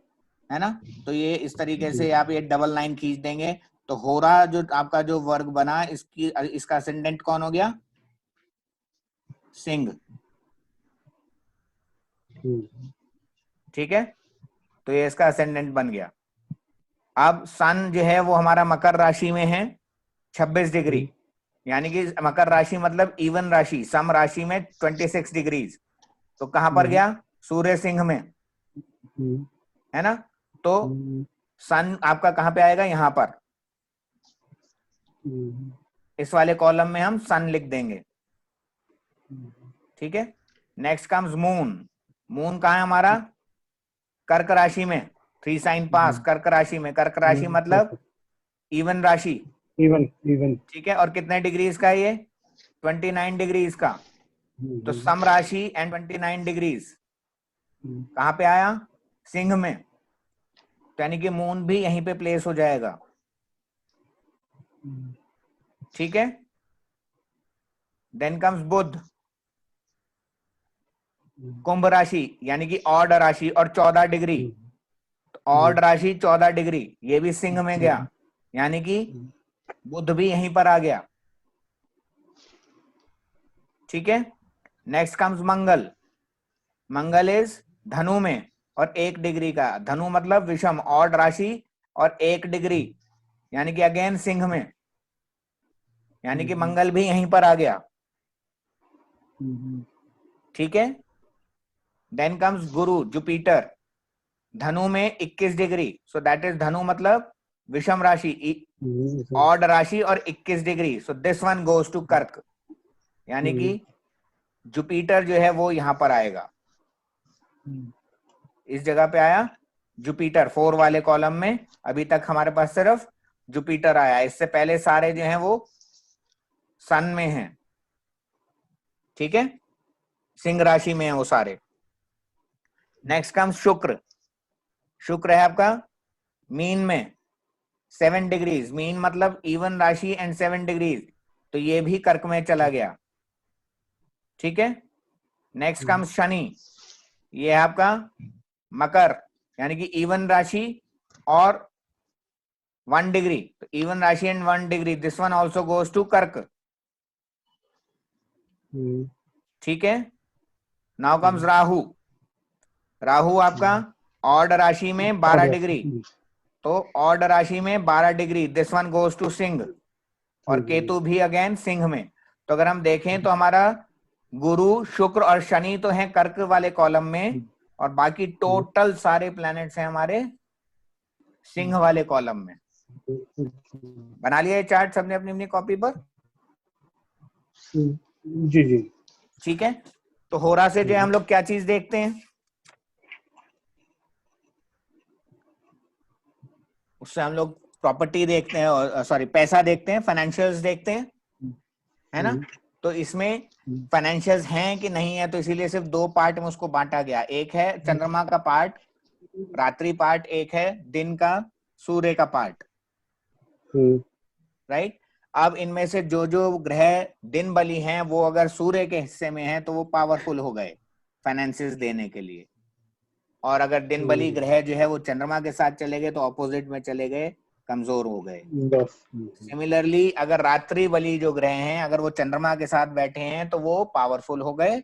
है ना? तो ये इस तरीके से आप ये डबल लाइन खींच देंगे। तो होरा जो आपका जो वर्ग बना, इसका असेंडेंट कौन हो गया? सिंह। ठीक है, तो ये इसका असेंडेंट बन गया। अब सन जो है वो हमारा मकर राशि में है 26 डिग्री, यानी कि मकर राशि मतलब इवन राशि, सम राशि में 26 डिग्रीज। तो कहां पर गया? सूर्य सिंह में, है ना? तो सन आपका कहां पे आएगा? यहां पर, इस वाले कॉलम में हम सन लिख देंगे। ठीक है, नेक्स्ट कम्स मून। मून कहां है हमारा? कर्क राशि में, 3 साइन पास कर्क राशि में। कर्क राशि मतलब इवन राशि, इवन। ठीक है, और कितने डिग्रीज का है ये? 29 डिग्रीज का। तो सम राशि एंड 29 डिग्रीज कहां पे आया? सिंह में। तो यानी कि मून भी यहीं पे प्लेस हो जाएगा। ठीक है, देन कम्स बुध, कुंभ राशि, यानी कि ऑड राशि और 14 डिग्री। तो ऑड राशि 14 डिग्री, ये भी सिंह में गया, यानी कि बुध भी यहीं पर आ गया। ठीक है, next comes Mangal. Mangal is धनु में और 1 डिग्री का। धनु मतलब विषम, ऑड राशि और 1 डिग्री, यानी कि अगेन सिंह में, यानी कि मंगल भी यहीं पर आ गया। ठीक है, देन कम्स गुरु, जुपिटर, धनु में 21 डिग्री। सो दैट इज धनु मतलब विषम राशि, ऑड राशि और 21 degree. So this one goes to कर्क, यानी कि जुपिटर जो है वो यहां पर आएगा, इस जगह पे आया। जुपिटर 4 वाले कॉलम में अभी तक हमारे पास सिर्फ जुपिटर आया, इससे पहले सारे जो हैं वो सन में हैं, ठीक है, सिंह राशि में है वो सारे। नेक्स्ट कम शुक्र, शुक्र है आपका मीन में 7 डिग्रीज, मीन मतलब इवन राशि एंड 7 डिग्रीज, तो ये भी कर्क में चला गया, ठीक है। नेक्स्ट कम शनि, ये है आपका मकर, यानी कि इवन राशि और 1 डिग्री, तो इवन राशि and 1 degree, this one also goes to कर्क, ठीक है। नाउ कम्स राहु, राहु आपका ऑड राशि में 12 डिग्री, तो ऑड राशि में 12 degree, this one goes to सिंह, और केतु भी अगेन सिंह में। तो अगर हम देखें तो हमारा गुरु शुक्र और शनि तो हैं कर्क वाले कॉलम में, और बाकी टोटल सारे प्लैनेट्स हैं हमारे सिंह वाले कॉलम में। बना लिया ये चार्ट सबने अपनी अपनी कॉपी पर? जी जी ठीक है। तो होरा से जो है हम लोग क्या चीज देखते हैं, उससे हम लोग प्रॉपर्टी देखते हैं, और सॉरी पैसा देखते हैं, फाइनेंशियल्स देखते हैं, है ना। तो इसमें फाइनेंशियल्स हैं कि नहीं है, तो इसीलिए सिर्फ 2 पार्ट में उसको बांटा गया, एक है चंद्रमा का पार्ट, रात्रि पार्ट, एक है दिन का सूर्य का पार्ट, राइट। अब इनमें से जो जो ग्रह दिन बली हैं वो अगर सूर्य के हिस्से में हैं तो वो पावरफुल हो गए फाइनेंसेस देने के लिए, और अगर दिन बली ग्रह जो है वो चंद्रमा के साथ चले गए तो ऑपोजिट में चले गए, कमजोर हो गए। सिमिलरली अगर रात्रि बली जो ग्रह हैं अगर वो चंद्रमा के साथ बैठे हैं तो वो पावरफुल हो गए,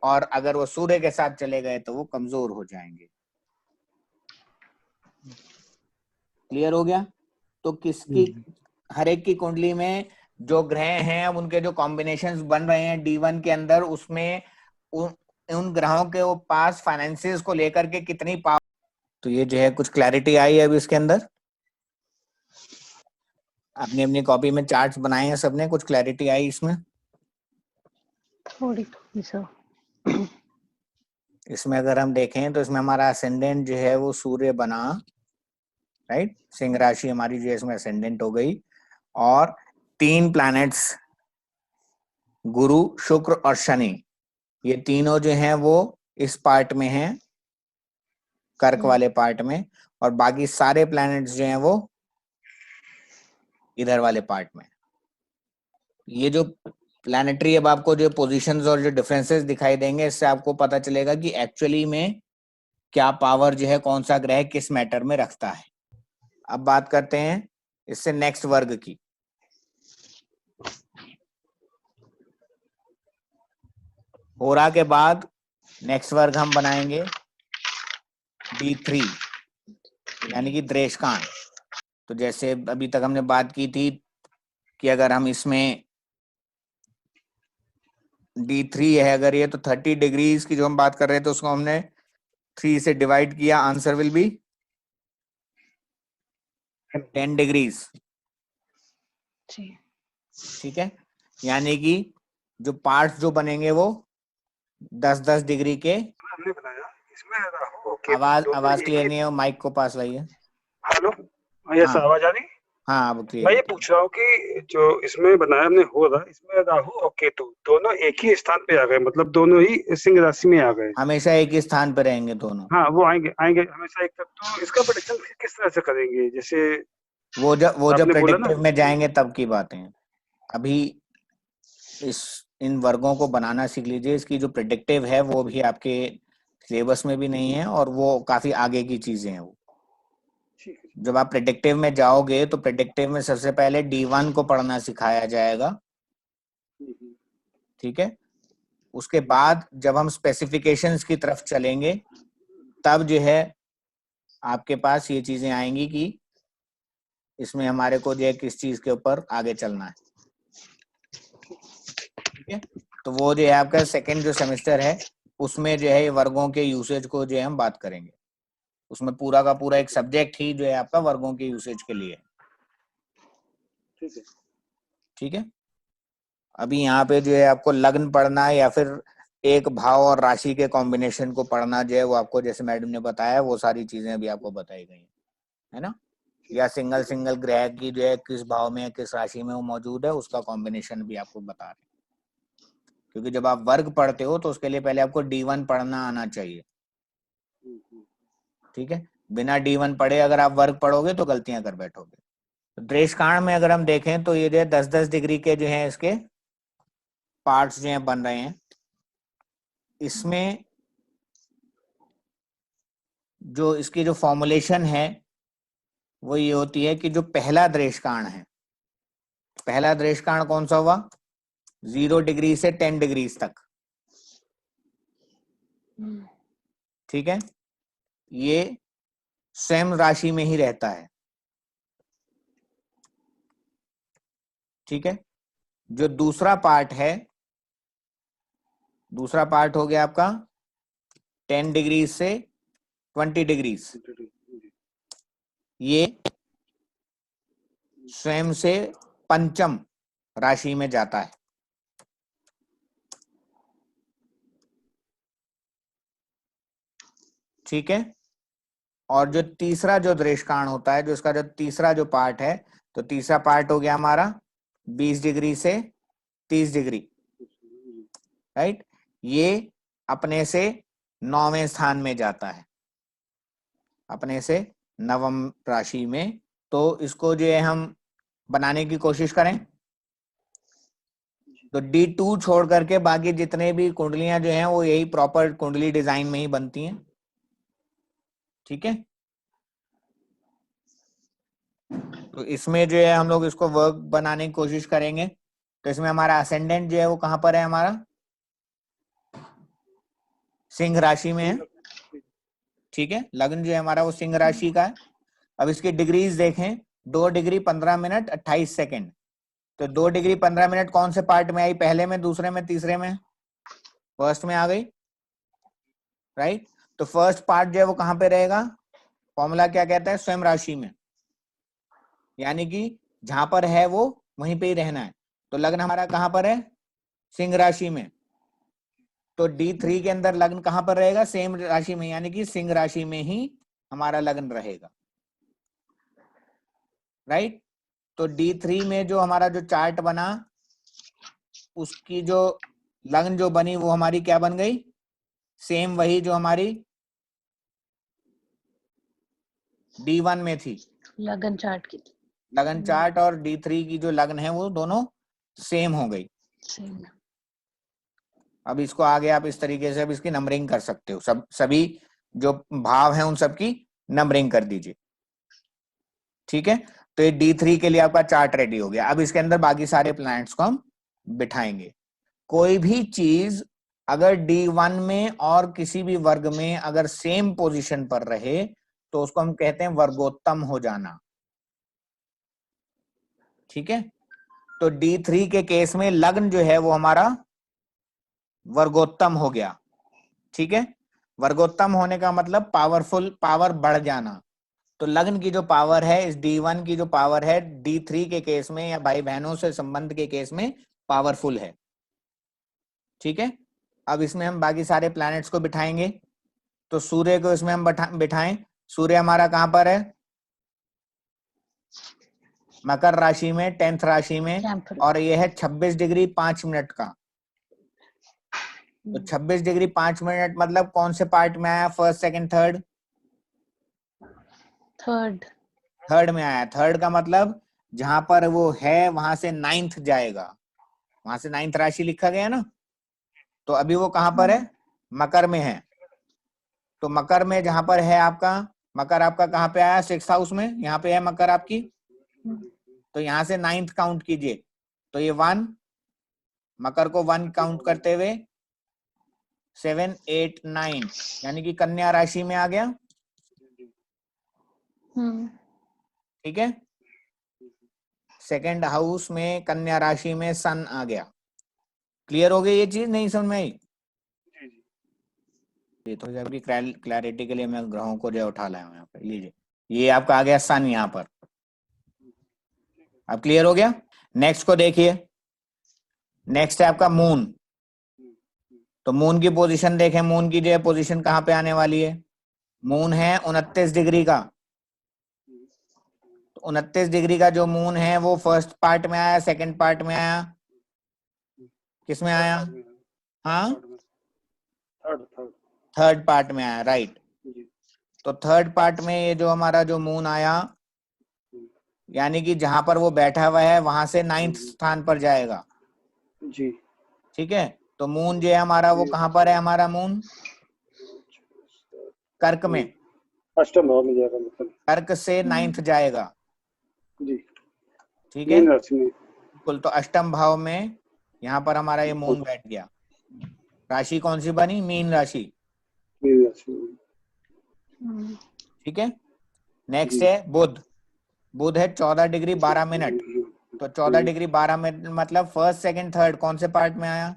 और अगर वो सूर्य के साथ चले गए तो वो कमजोर हो जाएंगे। क्लियर हो गया? तो किसकी, हर एक की कुंडली में जो ग्रह हैं उनके जो कॉम्बिनेशंस बन रहे हैं D1 के अंदर, उसमें उन ग्रहों के वो पास फाइनेंसेस को लेकर के कितनी पावर, तो ये जो है कुछ क्लैरिटी आई है अभी इसके अंदर। अपनी अपनी कॉपी में चार्ट्स बनाए हैं सबने, कुछ क्लैरिटी आई इसमें? थोड़ी थोड़ी सा। इसमें अगर हम देखें तो इसमें हमारा असेंडेंट जो है वो सूर्य बना, राइट, सिंह राशि हमारी जो है इसमें असेंडेंट हो गई, और 3 प्लैनेट्स गुरु शुक्र और शनि, ये तीनों जो हैं वो इस पार्ट में हैं, कर्क वाले पार्ट में, और बाकी सारे प्लैनेट्स जो हैं वो इधर वाले पार्ट में। ये जो प्लैनेटरी अब आपको जो पोजीशंस और जो डिफरेंसेस दिखाई देंगे, इससे आपको पता चलेगा कि एक्चुअली में क्या पावर जो है कौन सा ग्रह किस मैटर में रखता है। अब बात करते हैं इससे नेक्स्ट वर्ग की। होरा के बाद नेक्स्ट वर्ग हम बनाएंगे D3, यानी कि द्रेशकांड। तो जैसे अभी तक हमने बात की थी कि अगर हम इसमें D3 है अगर ये, तो 30 डिग्रीज की जो हम बात कर रहे थे उसको हमने 3 से डिवाइड किया, आंसर विल बी 10 डिग्रीज, ठीक है। यानी कि जो पार्ट्स जो बनेंगे वो 10-10 डिग्री के। हमने बनाया इसमें राहु आवाज क्लियर नहीं है, माइक को पास लाइए। हेलो, यस हाँ आवाज आ रही? हाँ, अब मैं ये क्लियर। पूछ रहा हूँ कि जो इसमें बनाया हमने हो रहा, इसमें राहु और केतु दोनों एक ही स्थान पे आ गए, मतलब दोनों ही सिंह राशि में आ गए। हमेशा एक ही स्थान पर रहेंगे दोनों। हाँ वो आएंगे आएंगे हमेशा एक तक। तो इसका प्रेडिक्शन किस तरह से करेंगे? जैसे वो जब आपने बोला ना, प्रेडिक्टिव में जाएंगे तब की बातें हैं। अभी इन वर्गों को बनाना सीख लीजिए। इसकी जो प्रेडिक्टिव है वो भी आपके सिलेबस में भी नहीं है, और वो काफी आगे की चीजें हैं वो। जब आप प्रेडिक्टिव में जाओगे तो प्रेडिक्टिव में सबसे पहले D1 को पढ़ना सिखाया जाएगा, ठीक है। उसके बाद जब हम स्पेसिफिकेशंस की तरफ चलेंगे तब जो है आपके पास ये चीजें आएंगी कि इसमें हमारे को जो है किस चीज के ऊपर आगे चलना है, ठीक है। तो वो जो है आपका सेकंड जो सेमेस्टर है उसमें जो है ये वर्गों के यूसेज को जो है हम बात करेंगे। उसमें पूरा का पूरा एक सब्जेक्ट ही जो है आपका वर्गों के यूसेज के लिए, ठीक है। अभी यहाँ पे जो है आपको लग्न पढ़ना है या फिर एक भाव और राशि के कॉम्बिनेशन को पढ़ना जो है वो आपको, जैसे मैडम ने बताया, वो सारी चीजें अभी आपको बताई गई है ना। या सिंगल सिंगल ग्रह की जो है किस भाव में किस राशि में वो मौजूद है, उसका कॉम्बिनेशन भी आपको बता रहे हैं। क्योंकि जब आप वर्ग पढ़ते हो तो उसके लिए पहले आपको D1 पढ़ना आना चाहिए, ठीक है। बिना D1 पढ़े अगर आप वर्ग पढ़ोगे तो गलतियां कर बैठोगे। तो दृष्टिकांड में अगर हम देखें तो ये जो है 10-10 डिग्री के जो है इसके पार्ट्स जो है बन रहे हैं। इसमें जो इसकी जो फॉर्मुलेशन है वो ये होती है कि जो पहला दृष्टिकांड है, पहला दृष्टिकांड कौन सा हुआ, 0 डिग्री से 10 डिग्री तक, ठीक है। ये स्वयं राशि में ही रहता है, ठीक है। जो दूसरा पार्ट है, दूसरा पार्ट हो गया आपका 10 डिग्री से 20 डिग्री, ये स्वयं से पंचम राशि में जाता है, ठीक है। और जो तीसरा जो दृष्टिकांड होता है, जो इसका जो तीसरा जो पार्ट है, तो तीसरा पार्ट हो गया हमारा 20 डिग्री से 30 डिग्री, राइट। ये अपने से 9वें स्थान में जाता है, अपने से 9वीं राशि में। तो इसको जो है हम बनाने की कोशिश करें तो D2 छोड़ करके बाकी जितने भी कुंडलियां जो हैं वो यही प्रॉपर कुंडली डिजाइन में ही बनती हैं, ठीक है। तो इसमें जो है हम लोग इसको वर्क बनाने की कोशिश करेंगे। तो इसमें हमारा असेंडेंट जो है वो कहां पर है, हमारा सिंह राशि में है, ठीक है। लग्न जो है हमारा वो सिंह राशि का है। अब इसकी डिग्रीज देखें, 2 डिग्री 15 मिनट 28 सेकेंड। तो 2 डिग्री 15 मिनट कौन से पार्ट में आई, पहले में, दूसरे में, तीसरे में, फर्स्ट में आ गई, राइट। तो फर्स्ट पार्ट जो है वो कहां पे रहेगा, फॉर्मूला क्या कहता है, स्वयं राशि में, यानी कि जहां पर है वो वहीं पे ही रहना है। तो लग्न हमारा कहां पर है, सिंह राशि में। तो D3 के अंदर लग्न कहां पर रहेगा, सेम राशि में, यानी कि सिंह राशि में ही हमारा लग्न रहेगा, राइट। तो D3 में जो हमारा जो चार्ट बना, उसकी जो लग्न जो बनी वो हमारी क्या बन गई, सेम वही जो हमारी D1 में थी, लगन चार्ट की, लगन चार्ट और D3 की जो लगन है वो दोनों सेम हो गई। अब इसको आगे आप इस तरीके से अब इसकी नंबरिंग कर सकते हो, सभी जो भाव हैं उन सब की नंबरिंग कर दीजिए, ठीक है। तो ये D3 के लिए आपका चार्ट रेडी हो गया। अब इसके अंदर बाकी सारे प्लैनेट्स को हम बिठाएंगे। कोई भी चीज अगर D1 में और किसी भी वर्ग में अगर सेम पोजीशन पर रहे तो उसको हम कहते हैं वर्गोत्तम हो जाना, ठीक है। तो D3 के केस में लग्न जो है वो हमारा वर्गोत्तम हो गया, ठीक है। वर्गोत्तम होने का मतलब पावरफुल, पावर बढ़ जाना। तो लग्न की जो पावर है, इस D1 की जो पावर है D3 के केस में या भाई बहनों से संबंध के केस में पावरफुल है, ठीक है। अब इसमें हम बाकी सारे प्लैनेट्स को बिठाएंगे। तो सूर्य को इसमें हम बिठाएं। सूर्य हमारा कहां पर है, मकर राशि में, 10th राशि में, और यह है 26 डिग्री 5 मिनट का। तो 26 डिग्री 5 मिनट मतलब कौन से पार्ट में आया, फर्स्ट, सेकंड, थर्ड, थर्ड में आया। थर्ड का मतलब जहां पर वो है वहां से 9th जाएगा, वहां से 9th राशि लिखा गया ना। तो अभी वो कहां पर है, मकर में है। तो मकर में जहां पर है आपका, मकर आपका कहां पे आया, 6th हाउस में, यहाँ पे है मकर आपकी। तो यहां से 9th काउंट कीजिए। तो ये 1, मकर को 1 काउंट करते हुए 7, 8, 9, यानी कि कन्या राशि में आ गया, ठीक है। सेकंड हाउस में कन्या राशि में सन आ गया। क्लियर हो गई ये चीज, नहीं समझ में आई? ये तो आपकी क्लैरिटी के लिए मैं ग्रहों को जो उठा लाया हूं यहाँ पे, लीजिए ये आपका आ गया सन यहाँ पर। अब क्लियर हो गया। नेक्स्ट को देखिए, नेक्स्ट है आपका मून। तो मून की पोजीशन देखें, मून की जो है पोजीशन कहाँ पे आने वाली है, मून है 29 डिग्री का। तो 29 डिग्री का जो मून है वो फर्स्ट पार्ट में आया, सेकंड पार्ट में आया, किस में आया? हाँ, थर्ड पार्ट में आया, राइट। तो थर्ड पार्ट में ये जो हमारा जो मून आया, यानी कि जहां पर वो बैठा हुआ है वहां से 9th स्थान पर जाएगा जी। ठीक है। तो मून जो है हमारा वो कहां पर है, हमारा मून कर्क में, अष्टम भाव में जाएगा, मतलब कर्क से 9th जाएगा जी, ठीक है। मीन राशि में। बिल्कुल, तो अष्टम भाव में यहाँ पर हमारा ये मून बैठ गया। राशि कौन सी बनी, मीन राशि, मीन राशि में। ठीक है। नेक्स्ट है बुध, बुध है 14 डिग्री 12 मिनट। तो 14 डिग्री 12 मिनट मतलब फर्स्ट सेकंड थर्ड कौन से पार्ट में आया,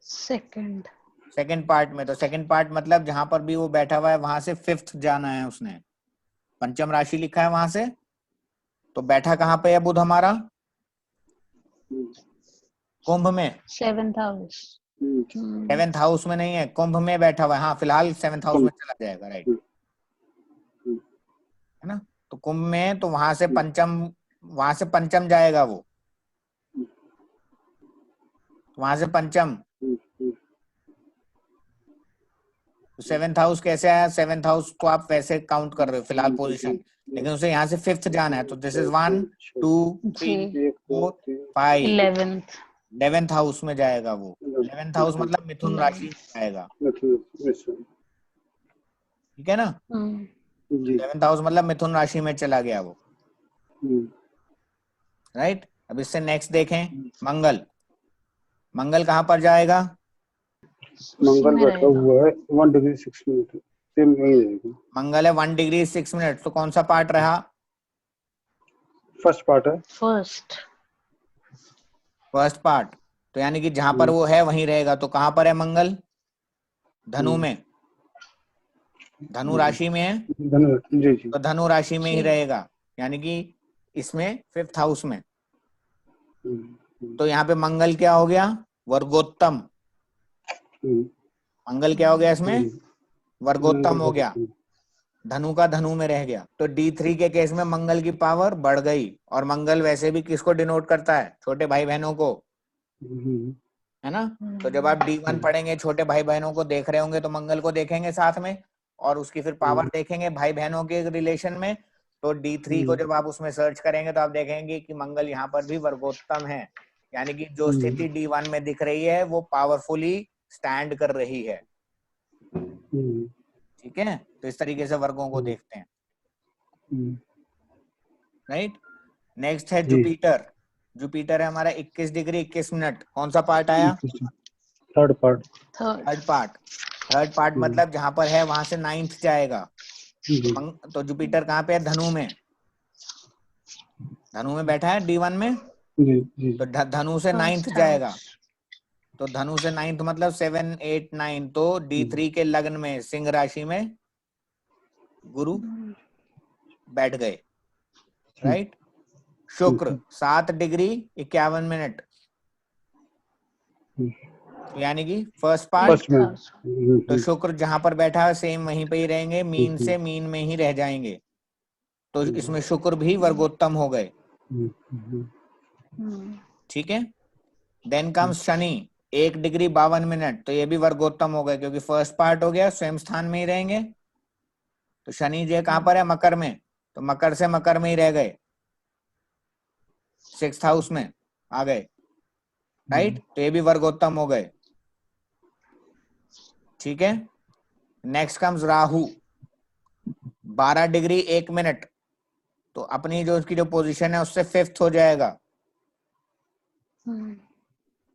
सेकंड पार्ट में। तो सेकंड पार्ट मतलब जहां पर भी वो बैठा हुआ है वहां से 5th जाना है उसने, पंचम राशि लिखा है वहां से। तो बैठा कहाँ पे है बुध हमारा, कुंभ में, 7th हाउस। 7th हाउस में नहीं है, कुंभ में बैठा हुआ है। हाँ फिलहाल 7th हाउस में चला जाएगा, राइट, है ना। तो कुंभ में, तो वहां से पंचम जाएगा वो, वहां से पंचम। तो 7th हाउस कैसे आया, 7th हाउस को आप वैसे काउंट कर रहे हो फिलहाल पोजीशन, लेकिन उसे यहाँ से 5th जाना है। तो दिस इज 1 2 3 4 5, 11th हाउस में जाएगा वो। 11th हाउस मतलब मिथुन राशि में जाएगा, ठीक है ना। 11th हाउस मतलब मिथुन राशि में चला गया वो, राइट। अब इससे नेक्स्ट देखें मंगल, मंगल कहाँ पर जाएगा, मंगल बैठा हुआ है 1 डिग्री 6 मिनट, सेम वही रहेगा। मंगल है 1 डिग्री 6 मिनट। तो कौन सा पार्ट रहा, फर्स्ट पार्ट है, फर्स्ट पार्ट। तो यानी कि जहां पर वो है वहीं रहेगा। तो कहां पर है मंगल, धनु में, धनु राशि में है, जी जी। तो धनु राशि में ही रहेगा, यानी कि इसमें 5th हाउस में। तो यहाँ पे मंगल क्या हो गया, वर्गोत्तम। मंगल क्या हो गया इसमें, वर्गोत्तम हो गया, धनु का धनु में रह गया। तो D3 के केस में मंगल की पावर बढ़ गई। और मंगल वैसे भी किसको डिनोट करता है, छोटे भाई बहनों को, है ना। तो जब आप D1 पढ़ेंगे, छोटे भाई बहनों को देख रहे होंगे तो मंगल को देखेंगे साथ में, और उसकी फिर पावर देखेंगे भाई बहनों के रिलेशन में। तो D3 को जब आप उसमें सर्च करेंगे तो आप देखेंगे कि मंगल यहाँ पर भी वर्गोत्तम है, यानी कि जो स्थिति D1 में दिख रही है वो पावरफुली स्टैंड कर रही है, ठीक है। तो इस तरीके से वर्गों को देखते हैं, राइट। नेक्स्ट है जुपिटर, जुपिटर है हमारा 21 डिग्री 21 मिनट। कौन सा पार्ट आया, third part, third part. Third part मतलब जहां पर है वहां से 9th जाएगा। तो जुपिटर कहाँ पे है, धनु में, धनु में बैठा है D1 में। तो धनु से 9th जाएगा। तो धनु से 9th मतलब 7 8 9। तो D3 के लग्न में सिंह राशि में गुरु बैठ गए, राइट। शुक्र 7 डिग्री 51 मिनट, तो यानी कि फर्स्ट पार्ट। तो शुक्र जहां पर बैठा है सेम वहीं पे ही रहेंगे, मीन से मीन में ही रह जाएंगे। तो इसमें शुक्र भी वर्गोत्तम हो गए, ठीक है। Then comes Shani 1 degree 52 minute. तो ये भी वर्गोत्तम हो गए, क्योंकि फर्स्ट पार्ट हो गया, स्वयं स्थान में ही रहेंगे। तो शनि जी कहां पर है, मकर में। तो मकर से मकर में ही रह गए, 6th हाउस में आ गए, राइट। तो ये भी वर्गोत्तम हो गए, ठीक है। Next comes Rahu 12 degree 1 minute. तो अपनी जो उसकी जो पोजीशन है उससे 5th हो जाएगा,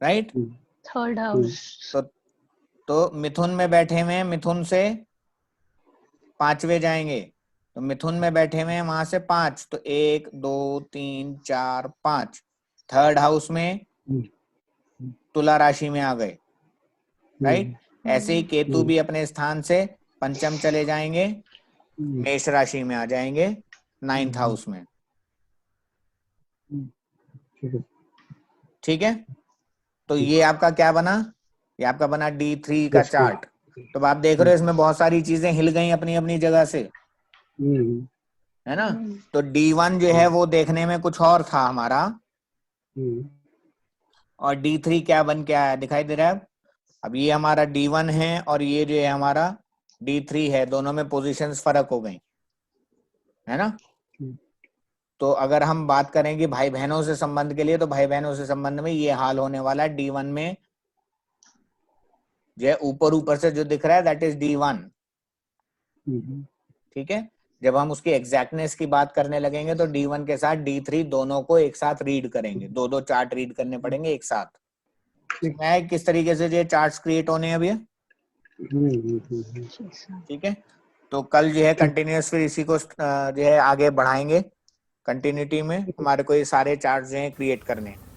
राइट। Third house. तो मिथुन में बैठे हुए हैं, मिथुन से 5वें जाएंगे। तो मिथुन में बैठे हुए हैं वहां से 5। तो 1 2 3 4 5, थर्ड हाउस में तुला राशि में आ गए, राइट। ऐसे ही केतु भी अपने स्थान से पंचम चले जाएंगे, मेष राशि में आ जाएंगे 9th हाउस में, ठीक है। तो ये आपका क्या बना, ये आपका बना D3 का Yes, sir. चार्ट। तो आप देख रहे हो इसमें बहुत सारी चीजें हिल गई अपनी अपनी जगह से, है ना। तो D1 जो है वो देखने में कुछ और था हमारा, और D3 क्या बन के आया दिखाई दे रहा है। अब ये हमारा D1 है और ये जो है हमारा D3 है, दोनों में पोजीशंस फर्क हो गई, है ना। तो अगर हम बात करेंगे भाई बहनों से संबंध के लिए, तो भाई बहनों से संबंध में ये हाल होने वाला है। D1 में जो है ऊपर से जो दिख रहा है दैट इज D1, ठीक है। जब हम उसकी एग्जैक्टनेस की बात करने लगेंगे तो D1 के साथ D3 दोनों को एक साथ रीड करेंगे, दो दो चार्ट रीड करने पड़ेंगे एक साथ। किस तरीके से ये चार्ट्स क्रिएट होने हैं अभी, ठीक है। तो कल जो है कंटिन्यूअस फिर इसी को जो है आगे बढ़ाएंगे, कंटिन्यूटी में हमारे को ये सारे चार्ट्स जो है क्रिएट करने हैं।